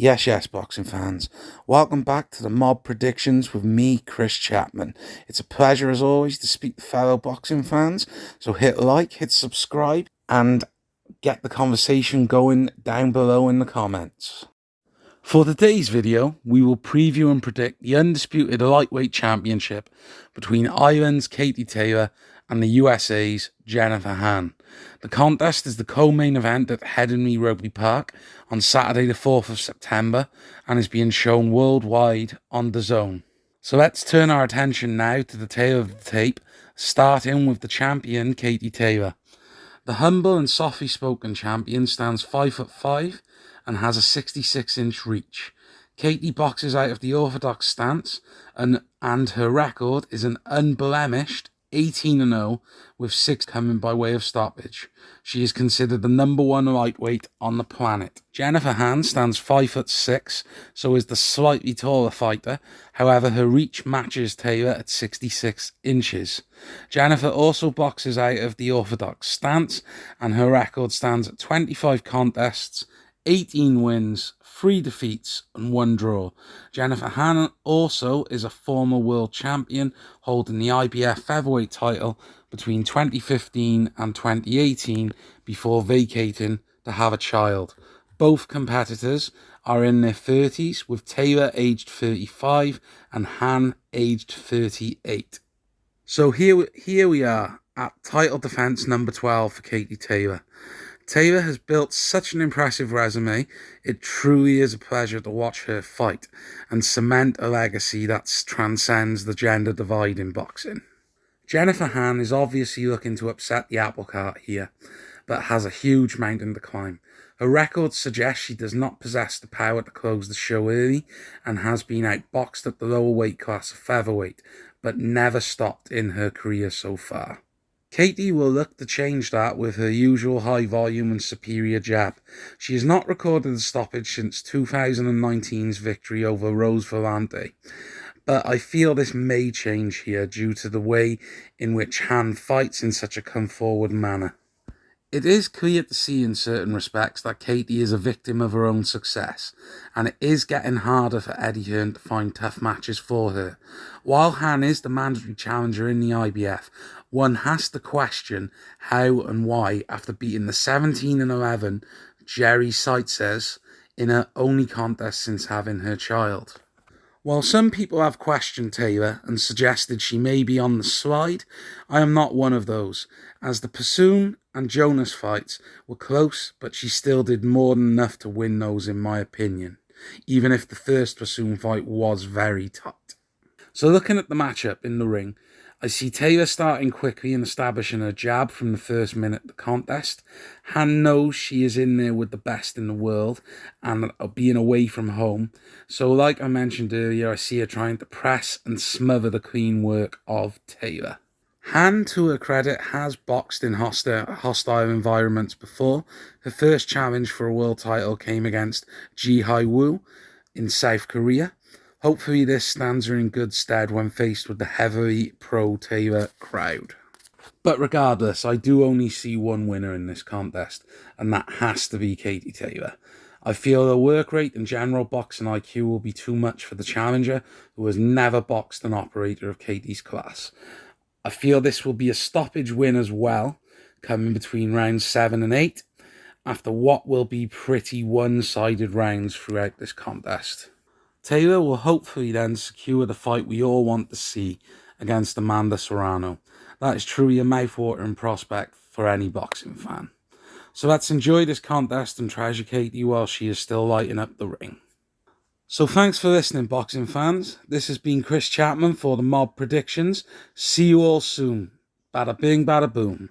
Yes, boxing fans. Welcome back to the Mob Predictions with me, Chris Chapman. It's a pleasure as always to speak to fellow boxing fans. So hit like, hit subscribe, and get the conversation going down below in the comments. For today's video, we will preview and predict the undisputed lightweight championship between Ireland's Katie Taylor and the USA's Jennifer Hearn. The contest is the co-main event at Headingly Rugby Park on Saturday the 4th of September and is being shown worldwide on Dazn. So let's turn our attention now to the tail of the tape, starting with the champion Katie Taylor. The humble and softly spoken champion stands 5'5" and has a 66-inch reach. Katie boxes out of the orthodox stance and her record is an unblemished 18-0 with 6 coming by way of stoppage. She is considered the number 1 lightweight on the planet. Jennifer Hearn stands 5'6", so is the slightly taller fighter. However, her reach matches Taylor at 66 inches. Jennifer also boxes out of the orthodox stance and her record stands at 25 contests, 18 wins, 3 defeats and 1 draw. Jennifer Hearn also is a former world champion, holding the IBF featherweight title between 2015 and 2018 before vacating to have a child. Both competitors are in their 30s, with Taylor aged 35 and Hearn aged 38. So here we are at title defense number 12 for Katie Taylor. Taylor has built such an impressive resume. It truly is a pleasure to watch her fight and cement a legacy that transcends the gender divide in boxing. Jennifer Hearn is obviously looking to upset the apple cart here, but has a huge mountain to climb. Her record suggests she does not possess the power to close the show early and has been outboxed at the lower weight class of featherweight, but never stopped in her career so far. Katie will look to change that with her usual high volume and superior jab. She has not recorded a stoppage since 2019's victory over Rose Valente, but I feel this may change here due to the way in which Hearn fights in such a come-forward manner. It is clear to see in certain respects that Katie is a victim of her own success, and it is getting harder for Eddie Hearn to find tough matches for her. While Hearn is the mandatory challenger in the IBF, one has to question how and why, after beating the 17-11 Jerry Seitzes in her only contest since having her child. While some people have questioned Taylor and suggested she may be on the slide, I am not one of those, as the Pursoon and Jonas fights were close, but she still did more than enough to win those in my opinion, even if the first Pursoon fight was very tight. So looking at the matchup in the ring, I see Taylor starting quickly and establishing her jab from the first minute of the contest. Hearn knows she is in there with the best in the world and being away from home. So like I mentioned earlier, I see her trying to press and smother the clean work of Taylor. Hearn, to her credit, has boxed in hostile environments before. Her first challenge for a world title came against Ji Hai-woo in South Korea. Hopefully this stands her in good stead when faced with the heavily pro-Taylor crowd. But regardless, I do only see one winner in this contest, and that has to be Katie Taylor. I feel her work rate and general boxing IQ will be too much for the challenger, who has never boxed an operator of Katie's class. I feel this will be a stoppage win as well, coming between rounds 7 and 8, after what will be pretty one-sided rounds throughout this contest. Taylor will hopefully then secure the fight we all want to see against Amanda Serrano. That is truly a mouthwatering prospect for any boxing fan. So let's enjoy this contest and treasure Katie while she is still lighting up the ring. So thanks for listening, boxing fans. This has been Chris Chapman for the Mob Predictions. See you all soon. Bada bing, bada boom.